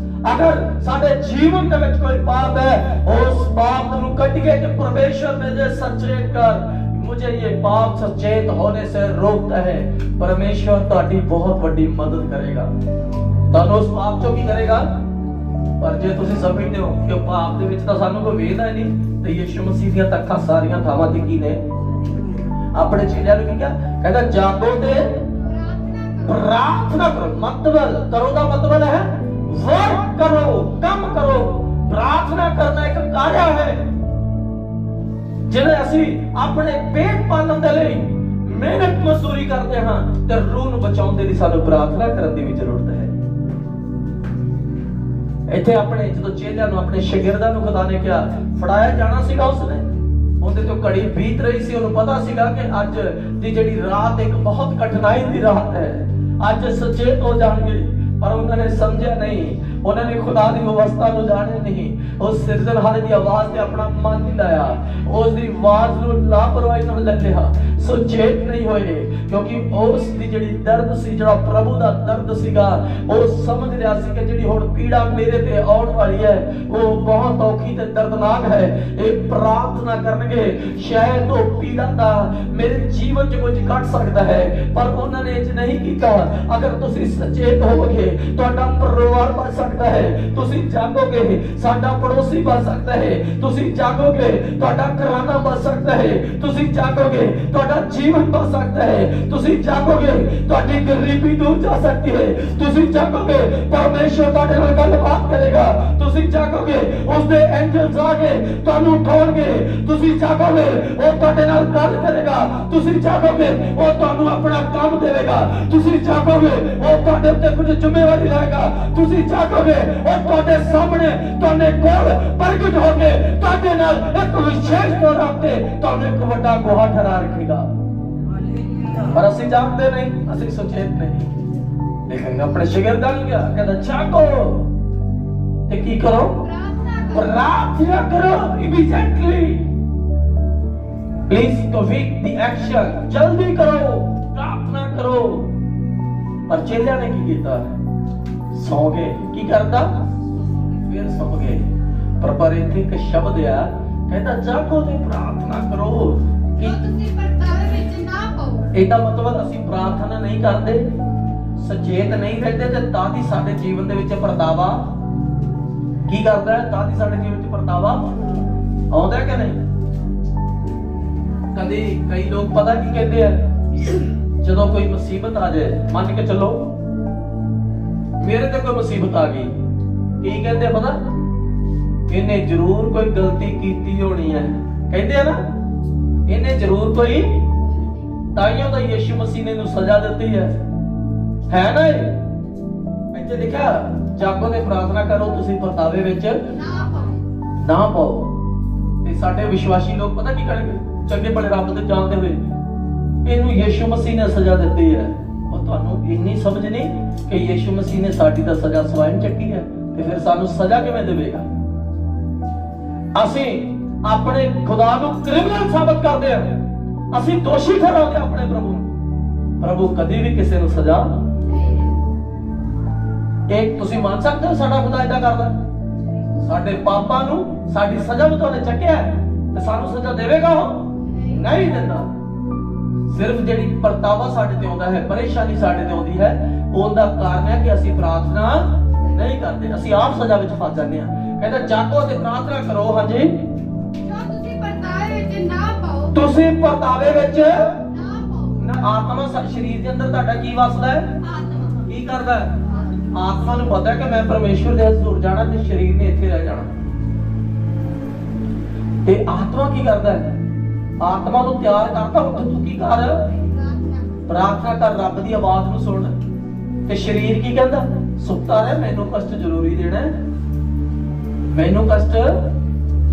अगर साडे जीवन दे विच कोई पाप है, उस पाप ਨੂੰ ਕੱਢ ਕੇ ਕਿ परमेश्वर मुझे सचेत कर, मुझे ये पाप सचेत होने से रोकता है। परमेश्वर ਤੁਹਾਡੀ ਬਹੁਤ ਵੱਡੀ ਮਦਦ ਕਰੇਗਾ। ਤੁਹਾਨੂੰ ਉਸ ਪਾਪ ਚੋਂ ਕੀ ਕਰੇਗਾ? ਪਰ ਜੇ ਤੁਸੀਂ ਸਮਝਦੇ ਹੋ ਕਿ ਪਾਪ ਦੇ ਵਿੱਚ ਤਾਂ ਸਾਨੂੰ ਕੋਈ ਵੇਖਦਾ ਨਹੀਂ, ਤੇ ਯਿਸੂ ਮਸੀਹ ਦੀਆਂ ਅੱਖਾਂ ਸਾਰੀਆਂ ਥਾਵਾਂ ਤੇ ਕੀ ਨੇ? ਆਪਣੇ ਚੇਲਿਆਂ ਨੂੰ ਕੀ ਕਿਹਾ? ਕਹਿੰਦਾ ਜਾਗੋ ਤੇ ਪ੍ਰਾਰਥਨਾ ਕਰੋ। ਮਤਲਬ ਕਰੋ ਦਾ ਮਤਲਬ ਹੈ वर्क करो, काम करो। प्रार्थना करना एक कार्य है जिन्हें ਅਸੀਂ ਆਪਣੇ ਪੇਟ ਪਾਲਣ ਦੇ ਲਈ ਮਿਹਨਤ ਮਜ਼ਦੂਰੀ ਕਰਦੇ ਹਾਂ ਤੇ ਰੂਹ ਨੂੰ ਬਚਾਉਣ ਦੇ ਲਈ ਸਾਨੂੰ ਪ੍ਰਾਰਥਨਾ ਕਰਨ ਦੀ ਵੀ ਜ਼ਰੂਰਤ ਹੈ। ਇੱਥੇ ਆਪਣੇ ਜਦੋਂ ਚੇਲਿਆਂ ਨੂੰ, ਆਪਣੇ ਸ਼ਾਗਿਰਦਾਂ ਨੂੰ ਖੁਦਾ ਨੇ ਕਿਹਾ ਫੜਾਇਆ ਜਾਣਾ ਸੀਗਾ, ਉਸਨੇ ਉਹਦੇ ਤੋਂ ਘੜੀ ਬੀਤ ਰਹੀ ਸੀ। ਉਹਨੂੰ ਪਤਾ ਸੀਗਾ ਕਿ ਅੱਜ ਦੀ ਜਿਹੜੀ ਰਾਤ ਇੱਕ ਬਹੁਤ ਕਠਿਨਾਈ ਦੀ ਰਾਤ ਹੈ, ਅੱਜ ਸਚੇਤ ਹੋ ਜਾਣਗੇ। पर उन्होंने समझा नहीं, उन्होंने खुदा की व्यवस्था को जाने नहीं, उस सिरजनहार की आवाज से अपना मन नहीं लाया, उसकी आवाज को लापरवाही नाल ले लिया, सुचेत नहीं होए। क्योंकि उस दी जिहड़ी दर्द सी, जिहड़ा प्रभु दा दर्द सीगा, वो समझ रहा सी कि जिहड़ी हुण पीड़ा मेरे ते आउण वाली है वो बहुत औखी ते दर्दनाक है। ये प्रार्थना करनगे शायद वो पीड़ा दा मेरे जीवन च कुछ घट सकता है, पर उन्होंने इंज नहीं कीता। अगर तुसीं सचेत होवोगे ਤੁਹਾਡਾ ਪਰਿਵਾਰ ਬਚ ਸਕਦਾ ਹੈ, ਤੁਸੀਂ ਜਾਗੋਗੇ ਸਾਡਾ ਪੜੋਸੀ ਬਚ ਸਕਦਾ ਹੈ, ਤੁਸੀਂ ਜਾਗੋਗੇ ਤੁਹਾਡਾ ਘਰਾਨਾ ਬਚ ਸਕਦਾ ਹੈ, ਤੁਸੀਂ ਜਾਗੋਗੇ ਤੁਹਾਡਾ ਜੀਵਨ ਬਚ ਸਕਦਾ ਹੈ, ਤੁਸੀਂ ਜਾਗੋਗੇ ਤੁਹਾਡੀ ਗਰੀਬੀ ਦੂਰ ਜਾ ਸਕਦੀ ਹੈ, ਤੁਸੀਂ ਜਾਗੋਗੇ ਪਰਮੇਸ਼ਵਰ ਤੁਹਾਡੇ ਨਾਲ ਗੱਲਬਾਤ ਕਰੇਗਾ, ਤੁਸੀਂ ਜਾਗੋਗੇ ਉਸਦੇ ਐਂਜਲਸ ਆ ਕੇ ਤੁਹਾਨੂੰ ਉਠਾਉਣਗੇ, ਤੁਸੀਂ ਜਾਗੋਗੇ ਉਹ ਤੁਹਾਡੇ ਨਾਲ ਗੱਲ ਕਰੇਗਾ, ਤੁਸੀਂ ਜਾਗੋਗੇ ਉਹ ਤੁਹਾਨੂੰ ਆਪਣਾ ਕੰਮ ਦੇਵੇਗਾ, ਤੁਸੀਂ ਜਾਗੋਗੇ ਉਹ ਤੁਹਾਡੇ ਉੱਤੇ ਕੁਝ ਜ਼ਿੰਮੇਵਾਰੀ ਲਾਏਗਾ, ਤੁਸੀਂ ਜਾਗੋਗੇ ਉਹ ਤੁਹਾਡੇ ਸਾਹਮਣੇ ਤੁਹਾਡੇ ਕੋਲ ਪ੍ਰਗਟ ਹੋ ਕੇ ਤੁਹਾਡੇ ਨਾਲ ਇੱਕ ਵਿਸ਼ੇਸ਼ ਤੌਰ ਤੇ ਤੁਹਾਨੂੰ ਇੱਕ ਵੱਡਾ ਗੁਹਾਰ ਠਹਿਰਾ ਰੱਖੇਗਾ। ਪਰ ਅਸੀਂ ਜਾਗਦੇ ਨਹੀਂ, ਅਸੀਂ ਸੁਚੇਤ ਨਹੀਂ। ਲੇਕਿਨ ਆਪਣੇ ਸ਼ਾਗਿਰਦਾਂ ਨੂੰ ਕਿਹਾ, ਕਹਿੰਦਾ ਜਾਗੋ ਤੇ ਕੀ ਕਰੋ? ਪ੍ਰਾਰਥਨਾ ਕਰੋ। Immediately please quick the action, जल्दी करो, प्रार्थना करो। पर चेलियां ने की कीता? सौ गए। की करता? फिर सो गए। पर इत्थे एक शब्द आ, कहता जागो ते प्रार्थना करो कि ਤੁਸੀਂ ਪਰਤਾਵੇ ਵਿੱਚ ਨਾ ਪਾਓ। ਇਹਦਾ ਮਤਲਬ ਅਸੀਂ ਪ੍ਰਾਰਥਨਾ ਨਹੀਂ ਕਰਦੇ, ਸਚੇਤ ਨਹੀਂ ਰਹਿੰਦੇ ਤੇ ਤਾਂ ਹੀ ਸਾਡੇ ਜੀਵਨ ਦੇ ਵਿੱਚ ਪਰਤਾਵਾ ਕੀ ਕਰਦਾ ਹੈ? ਤਾਂ ਹੀ ਸਾਡੇ ਜੀਵਨ ਵਿੱਚ ਪਰਤਾਵਾ ਆਉਂਦਾ ਕਿ ਨਹੀਂ? कभी कई लोग पता की कहते हैं, जदों कोई मुसीबत आ जाए, मान के चलो मेरे ते कोई मुसीबत आ गई ਕੀ ਕਹਿੰਦੇ ਪਤਾ, ਇਹਨੇ ਜ਼ਰੂਰ ਕੋਈ ਗਲਤੀ ਕੀਤੀ ਹੋਣੀ ਹੈ। ਕਹਿੰਦੇ ਆ ਨਾ, ਇਹਨੇ ਜ਼ਰੂਰ ਕੋਈ, ਤਾਈਓ ਤਾਂ ਯਿਸੂ ਮਸੀਹ ਨੇ ਇਹਨੂੰ ਸਜ਼ਾ ਦਿੱਤੀ ਹੈ ਨਾ। ਇਹ ਇੱਥੇ ਲਿਖਿਆ, ਜਾਗੋ ਤੇ ਪ੍ਰਾਰਥਨਾ ਕਰੋ ਤੁਸੀਂ ਪਰਤਾਵੇ ਵਿੱਚ ਨਾ ਪਾਓ। ਤੇ ਸਾਡੇ ਵਿਸ਼ਵਾਸੀ ਲੋਕ ਪਤਾ ਕੀ ਕਰਨਗੇ, ਚੰਗੇ ਭਲੇ ਰੱਬ ਦੇ ਜਾਣਦੇ ਹੋਏ ਇਹਨੂੰ ਯਿਸੂ ਮਸੀਹ ਨੇ ਸਜ਼ਾ ਦਿੱਤੀ ਹੈ। ਉਹ ਤੁਹਾਨੂੰ ਇੰਨੀ ਸਮਝ ਨਹੀਂ ਕਿ ਯਿਸੂ ਮਸੀਹ ਨੇ ਸਾਡੀ ਤਾਂ ਸਜ਼ਾ ਸਵੈਂ ਚੱਕੀ ਹੈ, ਤੇ ਫਿਰ ਸਾਨੂੰ ਸਜ਼ਾ ਕਿਵੇਂ ਦੇਵੇਗਾ। ਅਸੀਂ ਆਪਣੇ ਖੁਦਾ ਨੂੰ ਕ੍ਰਿਮੀਨਲ ਸਾਬਤ ਕਰਦੇ ਹਾਂ, ਅਸੀਂ ਦੋਸ਼ੀ ਠਹਿਰਾਉਂਦੇ ਆਪਣੇ ਪ੍ਰਭੂ ਨੂੰ। ਪ੍ਰਭੂ ਕਦੀ ਵੀ ਕਿਸੇ ਨੂੰ ਸਜ਼ਾ, ਇੱਕ ਤੁਸੀਂ ਮੰਨ ਸਕਦੇ ਹੋ ਸਾਡਾ ਖੁਦਾ ਏਦਾਂ ਕਰਦਾ, ਸਾਡੇ ਪਾਪਾਂ ਨੂੰ, ਸਾਡੀ ਸਜ਼ਾ ਨੂੰ ਤੁਹਾਨੇ ਚੱਕਿਆ ਤੇ ਸਾਨੂੰ ਸਜ਼ਾ ਦੇਵੇਗਾ? ਉਹ ਨਹੀਂ ਦਿੰਦਾ। ਸਿਰਫ ਜਿਹੜੀ ਪਰਤਾਵਾ ਸਾਡੇ ਤੇ ਆਉਂਦਾ ਹੈ, ਪਰੇਸ਼ਾਨੀ ਸਾਡੇ ਤੇ ਆਉਂਦੀ ਹੈ, ਉਹਦਾ ਕਾਰਨ ਹੈ ਕਿ ਅਸੀਂ ਪ੍ਰਾਰਥਨਾ ਨਹੀਂ ਕਰਦੇ, ਅਸੀਂ ਆਪ ਸਜ਼ਾ ਵਿੱਚ ਫਸ ਜਾਂਦੇ ਹਾਂ। ਕਹਿੰਦਾ ਜਾਗੋ ਤੇ ਪ੍ਰਾਰਥਨਾ ਕਰੋ। ਹਾਂਜੀ, ਤੁਸੀਂ ਪਰਤਾਵੇ ਵਿੱਚ ਨਾ ਪਾਓ। ਤੁਸੀਂ ਪਰਤਾਵੇ ਵਿੱਚ ਨਾ ਪਾਓ। ਆਤਮਾ ਸਰੀਰ ਦੇ ਅੰਦਰ ਤੁਹਾਡਾ ਕੀ ਵਸਦਾ ਹੈ? ਆਤਮਾ ਕੀ ਕਰਦਾ ਹੈ? ਆਤਮਾ ਨੂੰ ਪਤਾ ਹੈ ਕਿ ਮੈਂ ਪਰਮੇਸ਼ਵਰ ਦੇ ਹਜ਼ੂਰ ਜਾਣਾ ਤੇ ਸਰੀਰ ਨੇ ਇੱਥੇ ਰਹਿ ਜਾਣਾ। ਤੇ ਆਤਮਾ ਕੀ ਕਰਦਾ ਹੈ? ਆਤਮਾ ਨੂੰ ਤਿਆਰ ਕਰਦਾ, ਹੁਣ ਤੂੰ ਕੀ ਕਰ? ਪ੍ਰਾਰਥਨਾ ਕਰ, ਰੱਬ ਦੀ ਆਵਾਜ਼ ਨੂੰ ਸੁਣ। ਤੇ ਸਰੀਰ ਕੀ ਕਹਿੰਦਾ? ਸੁੱਤਾ ਰਹਿ, ਮੈਨੂੰ ਕਸ਼ਟ ਜ਼ਰੂਰੀ ਦੇਣਾ, ਮੈਨੂੰ ਕਸ਼ਟ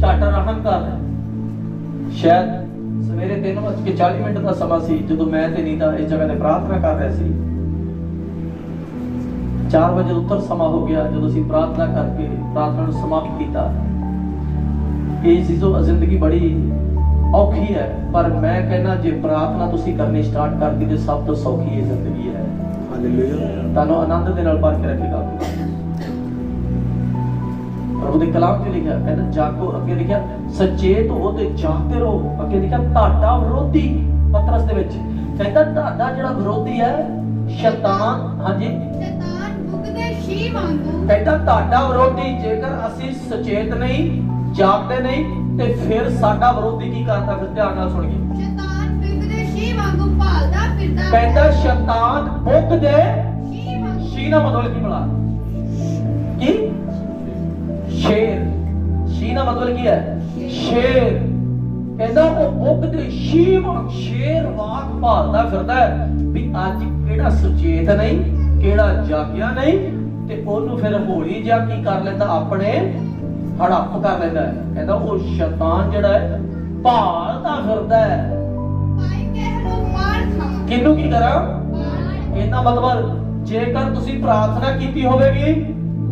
ਝੱਟ ਰਹਿਮ ਕਰ। ਸ਼ਾਇਦ ਸਵੇਰੇ 3:40 ਦਾ ਸਮਾਂ ਸੀ ਜਦੋਂ ਮੈਂ ਤੇ ਨੀਤਾ ਇਸ ਜਗ੍ਹਾ ਤੇ ਪ੍ਰਾਰਥਨਾ ਕਰ ਰਹੇ ਸੀ। 4 ਵਜੇ ਉੱਤਰ ਸਮਾਂ ਹੋ ਗਿਆ ਜਦੋਂ ਅਸੀਂ ਪ੍ਰਾਰਥਨਾ ਕਰਕੇ ਪ੍ਰਾਰਥਨਾ ਨੂੰ ਸਮਾਪਤ ਕੀਤਾ। ਇਹ ਚੀਜ਼ੋਂ ਜ਼ਿੰਦਗੀ ਬੜੀ ਔਖੀ ਹੈ, ਪਰ ਮੈਂ ਕਹਿੰਦਾ ਜੇ ਪ੍ਰਾਰਥਨਾ ਤੁਸੀਂ ਕਰਨੀ ਸਟਾਰਟ ਕਰਤੀ ਤੇ ਸਭ ਤੋਂ ਸੌਖੀ ਇਹ ਜ਼ਿੰਦਗੀ ਹੈ। ਹਾਲੇਲੂਇਆ। ਤੁਹਾਨੂੰ ਆਨੰਦ ਦੇ ਨਾਲ ਭਰ ਕੇ ਰੱਖੇਗਾ। ਪ੍ਰਭੂ ਦੇ ਕਲਾਮ 'ਚ ਲਿਖਿਆ, ਕਹਿੰਦਾ ਜਾਗੋ, ਅੱਗੇ ਲਿਖਿਆ ਸਚੇਤ ਹੋ ਤੇ ਜਾਗਦੇ ਰਹੋ। ਅੱਗੇ ਲਿਖਿਆ ਤੁਹਾਡਾ ਵਿਰੋਧੀ, ਪਤਰਸ ਦੇ ਵਿੱਚ ਕਹਿੰਦਾ ਤੁਹਾਡਾ ਜਿਹੜਾ ਵਿਰੋਧੀ ਹੈ ਸ਼ੈਤਾਨ। ਹਾਂਜੀ, ਸ਼ੈਤਾਨ ਭੁੱਖਦੇ ਸ਼ੀ ਵਾਂਗੂ। ਕਹਿੰਦਾ ਤੁਹਾਡਾ ਵਿਰੋਧੀ, ਜੇਕਰ ਅਸੀਂ ਸਚੇਤ ਨਹੀਂ, ਜਾਗਦੇ ਨਹੀਂ, ਤੇ ਫਿਰ ਸਾਡਾ ਵਿਰੋਧੀ ਕੀ ਕਰਦਾ? ਫਿਰ ਧਿਆਨ ਨਾਲ ਸੁਣੀਏ। ਸ਼ੈਤਾਨ ਭੁੱਖਦੇ ਸ਼ੀ ਵਾਂਗੂ ਭਾਲਦਾ ਫਿਰਦਾ। ਕਹਿੰਦਾ ਸ਼ੈਤਾਨ ਭੁੱਖਦੇ ਸ਼ੀ ਵਾਂਗੂ। ਸ਼ੀ ਦਾ ਮਤਲਬ ਕੀ ਬਲਾ? ਕੀ? ਸ਼ੇਰ। ਸ਼ੀ ਦਾ ਮਤਲਬ ਕੀ ਹੈ? ਸ਼ੇਰ। ਕਹਿੰਦਾ ਉਹ ਭੁੱਖਦੇ ਸ਼ੀ ਵਾਂਗ, ਸ਼ੇਰ ਵਾਂਗ ਭਾਲਦਾ ਫਿਰਦਾ ਹੈ ਵੀ ਅੱਜ ਕਿਹੜਾ ਸੁਚੇਤ ਨਹੀਂ, ਕਿਹੜਾ ਜਾਗਿਆ ਨਹੀਂ, ਤੇ ਉਹਨੂੰ ਫਿਰ ਹੌਲੀ ਜਿਹਾ ਕੀ ਕਰ ਲੈਂਦਾ? ਆਪਣੇ ਹੜੱਪ ਕਰ ਲੈਂਦਾ ਹੈ। ਕਹਿੰਦਾ ਉਹ ਸ਼ੈਤਾਨ ਜਿਹੜਾ ਹੈ ਭਾਲਦਾ ਫਿਰਦਾ ਹੈ। ਭਾਈ ਕਹਿ ਲੋ ਮਾਰ ਖਾ। ਕਿਹਨੂੰ ਕੀ ਕਰਾਂ? ਇਹਦਾ ਮਤਲਬ ਜੇਕਰ ਤੁਸੀਂ ਪ੍ਰਾਰਥਨਾ ਕੀਤੀ ਹੋਵੇਗੀ,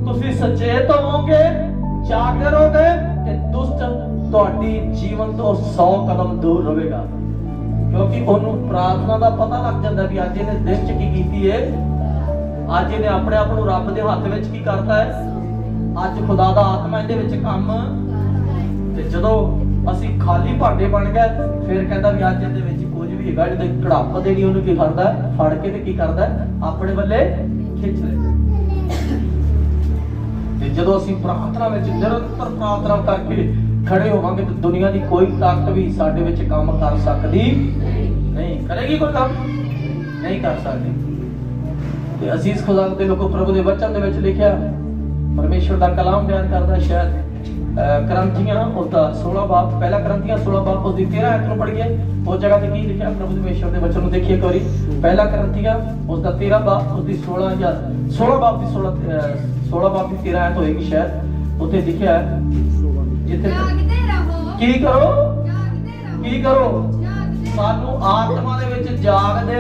ਤੁਸੀਂ ਸਚੇਤ ਹੋਵੋਗੇ, ਜਾਗਦੇ ਰਹੋਗੇ, ਤੇ ਦੁਸ਼ਟ ਤੁਹਾਡੀ ਜੀਵਨ ਤੋਂ 100 ਕਦਮ ਦੂਰ ਰਹੇਗਾ। ਕਿਉਂਕਿ ਉਹਨੂੰ ਪ੍ਰਾਰਥਨਾ ਦਾ ਪਤਾ ਲੱਗ ਜਾਂਦਾ ਵੀ ਅੱਜ ਇਹਨੇ ਦਿਨ 'ਚ ਕੀ ਕੀਤੀ ਹੈ, ਅੱਜ ਇਹਨੇ ਆਪਣੇ ਆਪ ਨੂੰ ਰੱਬ ਦੇ ਹੱਥ ਵਿੱਚ ਕੀ ਕਰਤਾ ਹੈ, ਅੱਜ ਖੁਦਾ ਦਾ ਆਤਮਾ ਇਹਦੇ ਵਿੱਚ ਕੰਮ। ਤੇ ਜਦੋਂ ਅਸੀਂ ਖਾਲੀ ਭਾਂਡੇ ਬਣ ਗਏ, ਫਿਰ ਕਹਿੰਦਾ ਵੀ ਅੱਜ ਇਹਦੇ ਵਿੱਚ ਕੁਝ ਵੀ ਹੈਗਾ, ਜਿਹਦੇ ਕੜਾਪ ਦੇਣੀ ਉਹਨੂੰ ਕੀ ਕਰਦਾ? ਫੜ ਕੇ ਤੇ ਕੀ ਕਰਦਾ? ਆਪਣੇ ਵੱਲੇ ਖਿੱਚ ਲੈਂਦਾ। ਤੇ ਜਦੋਂ ਅਸੀਂ ਪ੍ਰਾਰਥਨਾ ਵਿੱਚ ਨਿਰੰਤਰ ਪ੍ਰਾਰਥਨਾ ਕਰਕੇ ਖੜੇ ਹੋਵਾਂਗੇ ਤੇ ਦੁਨੀਆ ਦੀ ਕੋਈ ਤਾਕਤ ਵੀ ਸਾਡੇ ਵਿੱਚ ਕੰਮ ਕਰ ਸਕਦੀ ਨਹੀਂ। ਕਰੇਗੀ ਕੋਈ ਕੰਮ? ਨਹੀਂ ਕਰ ਸਕਦੀ। ਤੇ ਅਜ਼ੀਜ਼ ਖੁਦਾ ਦੇ ਲੋਕੋ, ਪ੍ਰਭੂ ਦੇ ਵਚਨ ਦੇ ਵਿੱਚ ਲਿਖਿਆ, ਪਰਮੇਸ਼ਵਰ ਦਾ ਕਲਾਮ ਬਿਆਨ ਕਰਦਾ, ਸ਼ਾਇਦ ਕਰੰਥੀਆਂ ਉਹਦਾ 16 ਬਾਬ, ਪਹਿਲਾ ਕਰੰਥੀਆਂ 16 ਬਾਬ ਉਸ ਦੀ 13 ਆਇਤ ਨੂੰ ਪੜ੍ਹੀਏ। ਉਸ ਜਗ੍ਹਾ ਤੇ ਕੀ ਲਿਖਿਆ ਪ੍ਰਭੂ ਦੇ ਪਰਮੇਸ਼ਵਰ ਦੇ ਵਚਨ ਨੂੰ ਦੇਖੀਏ ਇੱਕ ਵਾਰੀ। ਪਹਿਲਾ ਕਰੰਥੀਆਂ ਉਸ ਦਾ 13 ਬਾਬ, ਉਸ ਦੀ 16 ਜਾਂ 16 ਬਾਬ ਦੀ 16 ਬਾਬ ਦੀ 13 ਆਇਤ ਹੋਏਗੀ ਸ਼ਾਇਦ। ਉੱਥੇ ਲਿਖਿਆ ਹੈ ਜਿੱਥੇ ਜਾਗਦੇ ਰਹੋ। ਕੀ ਕਰੋ? ਜਾਗਦੇ ਰਹੋ। ਕੀ ਕਰੋ? ਜਾਗਦੇ। ਸਾਨੂੰ ਆਤਮਾ ਦੇ ਵਿੱਚ ਜਾਗਦੇ।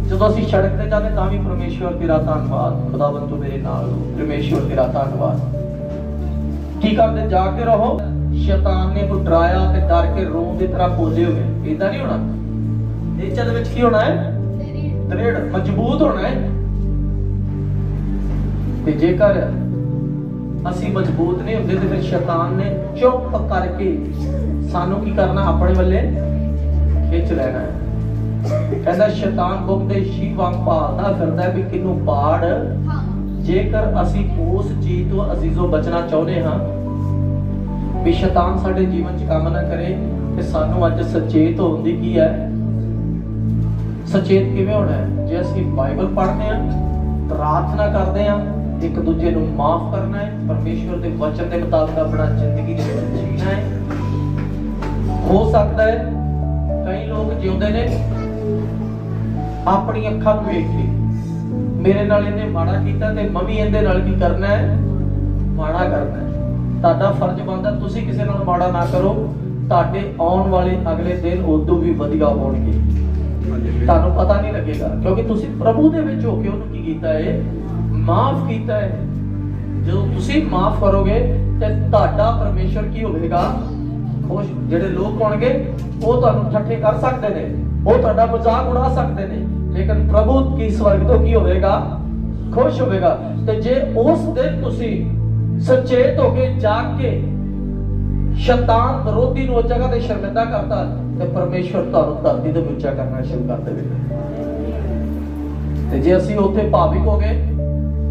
ਜਦੋਂ ਅਸੀਂ ਸੜਕ ਤੇ ਜਾਂਦੇ ਤਾਂ ਵੀ ਪਰਮੇਸ਼ਵਰ ਤੇਰਾ ਧੰਨਵਾਦ, ਖੁਦਾਵੰਦ ਤੂੰ ਮੇਰੇ ਨਾਲ ਹੋ, ਪਰਮੇਸ਼ਵਰ ਤੇਰਾ ਧੰਨਵਾਦ। ਕੀ ਕਰਦੇ? ਜਾਗਦੇ ਰਹੋ। ਸ਼ੈਤਾਨ ਨੇ ਕੋਈ ਡਰਾਇਆ ਤੇ ਡਰ ਕੇ ਰੋਮ ਦੀ ਤਰ੍ਹਾਂ ਬੋਲੇ ਹੋਏ, ਇਦਾਂ ਨਹੀਂ ਹੋਣਾ। ਨੇਚਰ ਦੇ ਵਿੱਚ ਕੀ ਹੋਣਾ ਹੈ? ਦ੍ਰਿੜ, ਮਜ਼ਬੂਤ ਹੋਣਾ ਹੈ। ਤੇ ਜੇਕਰ ਅਸੀਂ ਮਜ਼ਬੂਤ ਨਹੀਂ ਹੁੰਦੇ ਤੇ ਫਿਰ ਸ਼ੈਤਾਨ ਨੇ ਚੁੱਪ ਕਰਕੇ ਸਾਨੂੰ ਕੀ ਕਰਨਾ? ਆਪਣੇ ਵੱਲੇ ਖਿੱਚ ਲੈਣਾ ਹੈ। ਕਹਿੰਦਾ ਸ਼ੈਤਾਨ ਭੁੱਖਦੇ ਸ਼ੀ ਵਾਂਗ ਭਾਲਦਾ ਫਿਰਦਾ ਵੀ ਕਿਹਨੂੰ ਪਾੜ। ਜੇਕਰ ਅਸੀਂ ਉਸ ਚੀਜ਼ ਤੋਂ ਅਜ਼ੀਜ਼ੋ ਬਚਣਾ ਚਾਹੁੰਦੇ ਹਾਂ ਵੀ ਸ਼ੈਤਾਨ ਸਾਡੇ ਜੀਵਨ 'ਚ ਕੰਮ ਨਾ ਕਰੇ, ਤੇ ਸਾਨੂੰ ਅੱਜ ਸੁਚੇਤ ਹੋਣ ਦੀ ਕੀ ਹੈ? ਸੁਚੇਤ ਕਿਵੇਂ ਹੋਣਾ ਹੈ? ਜੇ ਅਸੀਂ ਬਾਈਬਲ ਪੜ੍ਹਦੇ ਹਾਂ, ਪ੍ਰਾਰਥਨਾ ਕਰਦੇ ਹਾਂ, ਇੱਕ ਦੂਜੇ ਨੂੰ ਮਾਫ ਕਰਨਾ ਹੈ, ਪਰਮੇਸ਼ਵਰ ਦੇ ਵਚਨ ਦੇ ਮੁਤਾਬਕ ਆਪਣਾ ਜ਼ਿੰਦਗੀ ਦੇ ਵਿੱਚ ਜੀਣਾ ਹੈ। ਹੋ ਸਕਦਾ ਹੈ ਕਈ ਲੋਕ ਜਿਉਂਦੇ ਨੇ ਆਪਣੀ ਅੱਖਾਂ ਨੂੰ ਵੇਖ ਕੇ, ਮੇਰੇ ਨਾਲ ਇਹਨੇ ਮਾੜਾ ਕੀਤਾ ਤੇ ਮੈਂ ਵੀ ਇਹਦੇ ਨਾਲ ਕੀ ਕਰਨਾ ਹੈ, ਮਾੜਾ ਕਰਨਾ ਹੈ। ਤੁਹਾਡਾ ਫਰਜ਼ ਬਣਦਾ ਤੁਸੀਂ ਕਿਸੇ ਨਾਲ ਮਾੜਾ ਨਾ ਕਰੋ, ਤੁਹਾਡੇ ਆਉਣ ਵਾਲੇ ਅਗਲੇ ਦਿਨ ਉਦੋਂ ਵੀ ਵਧੀਆ ਹੋਣਗੇ। ਤੁਹਾਨੂੰ ਪਤਾ ਨਹੀਂ ਲੱਗੇਗਾ ਕਿਉਂਕਿ ਤੁਸੀਂ ਪ੍ਰਭੂ ਦੇ ਵਿੱਚ ਹੋ ਕੇ ਉਹਨੂੰ ਕੀ ਕੀਤਾ ਹੈ, ਮਾਫ ਕੀਤਾ ਹੈ। ਜਦੋਂ ਤੁਸੀਂ ਮਾਫ ਕਰੋਗੇ ਤੇ ਤੁਹਾਡਾ ਪਰਮੇਸ਼ਰ ਕੀ ਹੋਵੇਗਾ, ਖੁਸ਼। ਜਿਹੜੇ ਲੋਕ ਹੋਣਗੇ ਉਹ ਤੁਹਾਨੂੰ ਠੱਠੇ ਕਰ ਸਕਦੇ ਨੇ, ਉਹ ਤੁਹਾਡਾ ਮਜ਼ਾਕ ਉਡਾ ਸਕਦੇ ਨੇ, ਲੇਕਿਨ ਪ੍ਰਭੂ ਕੀ ਸਵਰਗ ਤੋਂ ਕੀ ਹੋਵੇਗਾ, ਖੁਸ਼ ਹੋਵੇਗਾ। ਤੇ ਜੇ ਉਸ ਦਿਨ ਤੁਸੀਂ ਸੁਚੇਤ ਹੋ ਕੇ ਜਾਗ ਕੇ ਸ਼ੈਤਾਨ ਵਿਰੋਧੀ ਨੂੰ ਉਸ ਜਗ੍ਹਾ ਤੇ ਸ਼ਰਮਿੰਦਾ ਕਰਤਾ ਤੇ ਪਰਮੇਸ਼ਵਰ ਤੁਹਾਨੂੰ ਧਰਤੀ ਤੇ ਉੱਚਾ ਕਰਨਾ ਸ਼ੁਰੂ ਕਰ ਦੇਵੇਗਾ। ਤੇ ਜੇ ਅਸੀਂ ਉੱਥੇ ਭਾਵਿਕ ਹੋ ਗਏ,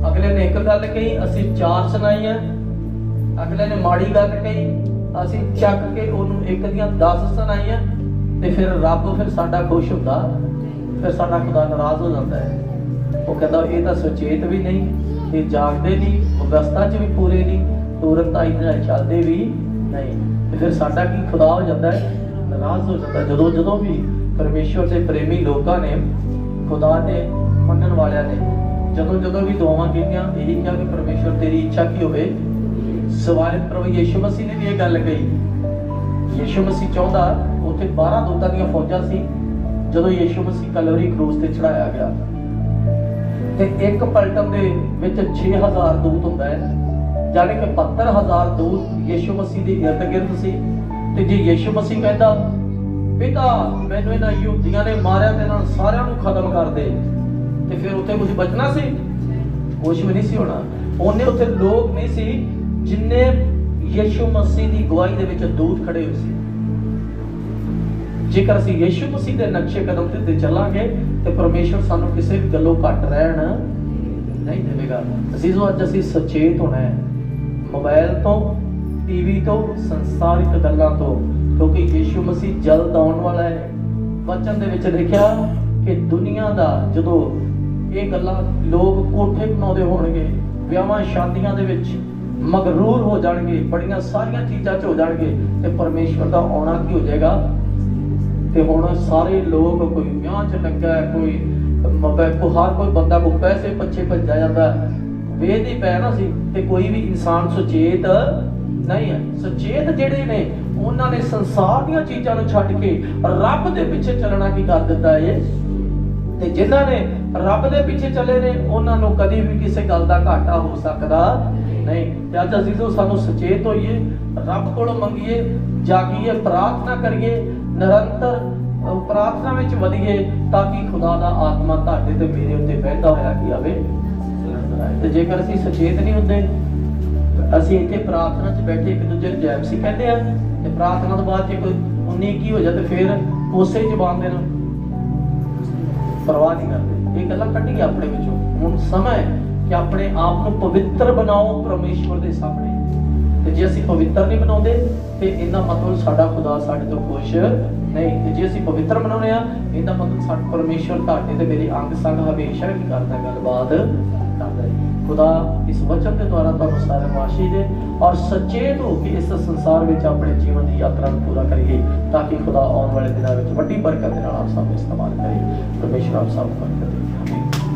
ਅਗਲੇ ਨੇ ਇੱਕ ਗੱਲ ਕਹੀ ਅਸੀਂ 4 ਸੁਣਾਈਆਂ, ਅਗਲੇ ਨੇ ਮਾੜੀ ਗੱਲ ਕਹੀ ਅਸੀਂ ਚੱਕ ਕੇ ਉਹਨੂੰ ਇੱਕ ਦੀਆਂ 10 ਸੁਣਾਈਆਂ, ਤੇ ਫਿਰ ਰੱਬ ਫਿਰ ਸਾਡਾ ਖੁਸ਼ ਹੁੰਦਾ, ਫਿਰ ਸਾਡਾ ਖੁਦਾ ਨਾਰਾਜ਼ ਹੋ ਜਾਂਦਾ ਹੈ। ਉਹ ਕਹਿੰਦਾ ਇਹ ਤਾਂ ਸੁਚੇਤ ਵੀ ਨਹੀਂ, ਇਹ ਜਾਗਦੇ ਨਹੀਂ, ਅਵਸਥਾ 'ਚ ਵੀ ਪੂਰੇ ਨਹੀਂ, ਤੁਰੰਤ ਇਹਦੇ ਨਾਲ ਚੱਲਦੇ ਵੀ ਨਹੀਂ, ਤੇ ਫਿਰ ਸਾਡਾ ਕੀ ਖੁਦਾ ਹੋ ਜਾਂਦਾ ਹੈ, ਨਾਰਾਜ਼ ਹੋ ਜਾਂਦਾ। ਜਦੋਂ ਵੀ ਪਰਮੇਸ਼ਵਰ ਦੇ ਪ੍ਰੇਮੀ ਲੋਕਾਂ ਨੇ, ਖੁਦਾ ਦੇ ਮੰਨਣ ਵਾਲਿਆਂ ਨੇ ਜਦੋਂ ਵੀ ਦੁਆਵਾਂ ਕੀਤੀਆਂ, ਇਹੀ ਕਿਹਾ ਕਿ ਪਰਮੇਸ਼ਵਰ ਤੇਰੀ ਇੱਛਾ ਕੀ ਹੋਵੇ। ਸਵਾਲ ਪ੍ਰਭੂ ਯਿਸੂ ਮਸੀਹ ਨੇ ਵੀ ਇਹ ਗੱਲ ਕਹੀ। ਯਿਸੂ ਮਸੀਹ ਚਾਹੁੰਦਾ, ਉੱਥੇ 12 ਦੂਤਾਂ ਦੀਆਂ ਫੌਜਾਂ ਸੀ ਜਦੋਂ ਯਿਸੂ ਮਸੀਹ ਕੈਲਵਰੀ ਕਰੂਸ ਤੇ ਚੜਾਇਆ ਗਿਆ, ਤੇ ਇੱਕ ਪਲਟਨ ਦੇ ਵਿੱਚ 6000 ਦੂਤ ਹੁੰਦਾ ਹੈ, ਯਾਨੀ ਕਿ 72000 ਦੂਤ ਯਿਸੂ ਮਸੀਹ ਦੇ ਇਰਦ ਗਿਰਦ ਸੀ। ਤੇ ਜੇ ਯਿਸੂ ਮਸੀਹ ਕਹਿੰਦਾ ਪਿਤਾ ਮੈਨੂੰ ਇਹਨਾਂ ਯਹੂਦੀਆਂ ਨੇ ਮਾਰਿਆ ਤੇ ਇਹਨਾਂ ਸਾਰਿਆਂ ਨੂੰ ਖਤਮ ਕਰ ਦੇ, ਤੇ ਫਿਰ ਉੱਥੇ ਕੁਝ ਬਚਣਾ ਸੀ, ਕੁਝ ਵੀ ਨਹੀਂ ਸੀ ਹੋਣਾ। ਉਹਨੇ ਉੱਥੇ ਲੋਕ ਨਹੀਂ ਸੀ ਜਿੰਨੇ ਯਿਸੂ ਮਸੀਹ ਦੀ ਗਵਾਹੀ ਦੇ ਵਿੱਚ ਦੂਤ ਖੜੇ ਹੋਏ ਸੀ। ਜੇਕਰ ਅਸੀਂ ਯਿਸੂ ਮਸੀਹ ਦੇ ਨਕਸ਼ੇ ਕਦਮ ਤੇ ਚੱਲਾਂਗੇ ਤੇ ਪਰਮੇਸ਼ਵਰ ਸਾਨੂੰ ਕਿਸੇ ਵੀ ਗੱਲੋਂ ਘੱਟ ਰਹਿਣ ਨਹੀਂ ਦੇਵੇਗਾ। ਅਜ਼ੀਜ਼ੋ, ਅੱਜ ਅਸੀਂ ਸੁਚੇਤ ਹੋਣਾ ਹੈ ਮੋਬਾਈਲ ਤੋਂ, ਟੀਵੀ ਤੋਂ, ਸੰਸਾਰਿਕ ਗੱਲਾਂ ਤੋਂ, ਕਿਉਂਕਿ ਯਿਸੂ ਮਸੀਹ ਜਲਦ ਆਉਣ ਵਾਲਾ ਹੈ। ਵਚਨ ਦੇ ਵਿੱਚ ਲਿਖਿਆ ਕਿ ਦੁਨੀਆ ਦਾ ਜਦੋਂ ਇਹ ਗੱਲਾਂ ਲੋਕ ਕੋਠੇ ਬਣਾਉਂਦੇ ਹੋਣਗੇ, ਵਿਆਹਾਂ ਸ਼ਾਦੀਆਂ ਦੇ ਵਿੱਚ ਮਗਰੂਰ ਹੋ ਜਾਣਗੇ, ਬੜੀਆਂ ਸਾਰੀਆਂ ਚੀਜ਼ਾਂ 'ਚ ਹੋ ਜਾਣਗੇ, ਤੇ ਪਰਮੇਸ਼ਵਰ ਦਾ ਆਉਣਾ ਕੀ ਹੋ ਜਾਏਗਾ। ਤੇ ਹੁਣ ਸਾਰੇ ਲੋਕ, ਕੋਈ ਵਿਆਹ 'ਚ ਲੱਗਾ ਹੈ, ਕੋਈ ਹਰ ਕੋਈ ਬੰਦਾ ਕੋ ਪੈਸੇ ਪਿੱਛੇ ਭੱਜਿਆ ਜਾਂਦਾ, ਵੇਦ ਹੀ ਪੈਣਾ ਸੀ। ਤੇ ਕੋਈ ਵੀ ਇਨਸਾਨ ਸੁਚੇਤ ਨਹੀਂ ਹੈ। ਸੁਚੇਤ ਜਿਹੜੇ ਨੇ ਉਹਨਾਂ ਨੇ ਸੰਸਾਰ ਦੀਆਂ ਚੀਜ਼ਾਂ ਨੂੰ ਛੱਡ ਕੇ ਰੱਬ ਦੇ ਪਿੱਛੇ ਚੱਲਣਾ ਕੀ ਕਰ ਦਿੱਤਾ ਹੈ। ਤੇ ਜਿਨ੍ਹਾਂ ਨੇ ਰੱਬ ਦੇ ਪਿੱਛੇ ਚੱਲੇ ਨੇ ਉਹਨਾਂ ਨੂੰ ਕਦੀ ਵੀ ਕਿਸੇ ਗੱਲ ਦਾ ਘਾਟਾ ਹੋ ਸਕਦਾ ਨਹੀਂ। ਤੇ ਅੱਜ ਅਜ਼ੀਜ਼ੋ, ਸਾਨੂੰ ਸੁਚੇਤ ਹੋਈਏ, ਰੱਬ ਕੋਲੋਂ ਮੰਗੀਏ, ਜਾਗੀਏ, ਪ੍ਰਾਰਥਨਾ ਕਰੀਏ, ਨਿਰੰਤਰ ਪ੍ਰਾਰਥਨਾ ਵਿੱਚ ਵਧੀਏ, ਤਾਂ ਕਿ ਖੁਦਾ ਦਾ ਆਤਮਾ ਤੁਹਾਡੇ ਤੇ ਮੇਰੇ ਉੱਤੇ ਬਹਿੰਦਾ ਹੋਇਆ ਕੀ ਆਵੇ। ਤੇ ਜੇਕਰ ਅਸੀਂ ਸੁਚੇਤ ਨਹੀਂ ਹੁੰਦੇ, ਅਸੀਂ ਇੱਥੇ ਪ੍ਰਾਰਥਨਾ 'ਚ ਬੈਠੇ ਇੱਕ ਦੂਜੇ ਨੂੰ ਜੈ ਮਸੀਹ ਕਹਿੰਦੇ ਆ, ਤੇ ਪ੍ਰਾਰਥਨਾ ਤੋਂ ਬਾਅਦ ਜੇ ਕੋਈ 19 ਕੀ ਹੋ ਜਾਏ ਫਿਰ ਉਸੇ ਜ਼ਬਾਨ ਦੇ ਨਾਲ ਪਰਵਾਹ ਨਹੀਂ ਕਰਦੇ। ਇਹ ਗੱਲਾਂ ਕੱਢੀਏ ਆਪਣੇ ਵਿੱਚੋਂ। ਹੁਣ ਸਮਾਂ ਹੈ ਕਿ ਆਪਣੇ ਆਪ ਨੂੰ ਪਵਿੱਤਰ ਬਣਾਓ ਪਰਮੇਸ਼ਵਰ ਦੇ ਸਾਹਮਣੇ। ਤੇ ਜੇ ਅਸੀਂ ਪਵਿੱਤਰ ਨਹੀਂ ਬਣਾਉਂਦੇ ਤੇ ਇਹਦਾ ਮਤਲਬ ਸਾਡਾ ਖੁਦਾ ਸਾਡੇ ਤੋਂ ਖੁਸ਼ ਨਹੀਂ। ਤੇ ਜੇ ਅਸੀਂ ਪਵਿੱਤਰ ਬਣਾਉਣੇ ਆ, ਇਹਦਾ ਮਤਲਬ ਸਾਡਾ ਪਰਮੇਸ਼ਵਰ ਤੁਹਾਡੇ ਤੇ ਮੇਰੇ ਅੰਗ ਸੰਗ ਹਮੇਸ਼ਾ ਕੀ ਕਰਦਾ, ਗੱਲਬਾਤ ਕਰਦਾ ਹੈ। ਖੁਦਾ ਇਸ ਵਚਨ ਦੇ ਦੁਆਰਾ ਤੁਹਾਨੂੰ ਸਾਰਿਆਂ ਨੂੰ ਆਸ਼ੀਸ਼ ਦੇ, ਔਰ ਸਚੇਤ ਹੋ ਕੇ ਇਸ ਸੰਸਾਰ ਵਿੱਚ ਆਪਣੇ ਜੀਵਨ ਦੀ ਯਾਤਰਾ ਨੂੰ ਪੂਰਾ ਕਰੀਏ, ਤਾਂ ਕਿ ਖੁਦਾ ਆਉਣ ਵਾਲੇ ਦਿਨਾਂ ਵਿੱਚ ਵੱਡੀ ਬਰਕਤ ਦੇ ਨਾਲ ਆਪ ਸਭ ਨੂੰ ਇਸਤੇਮਾਲ ਕਰੇ। ਪਰਮੇਸ਼ਵਰ ਆਪ ਸਭ ਨੂੰ ਬਰਕਤ ਦੇ। ਆਮੀਨ।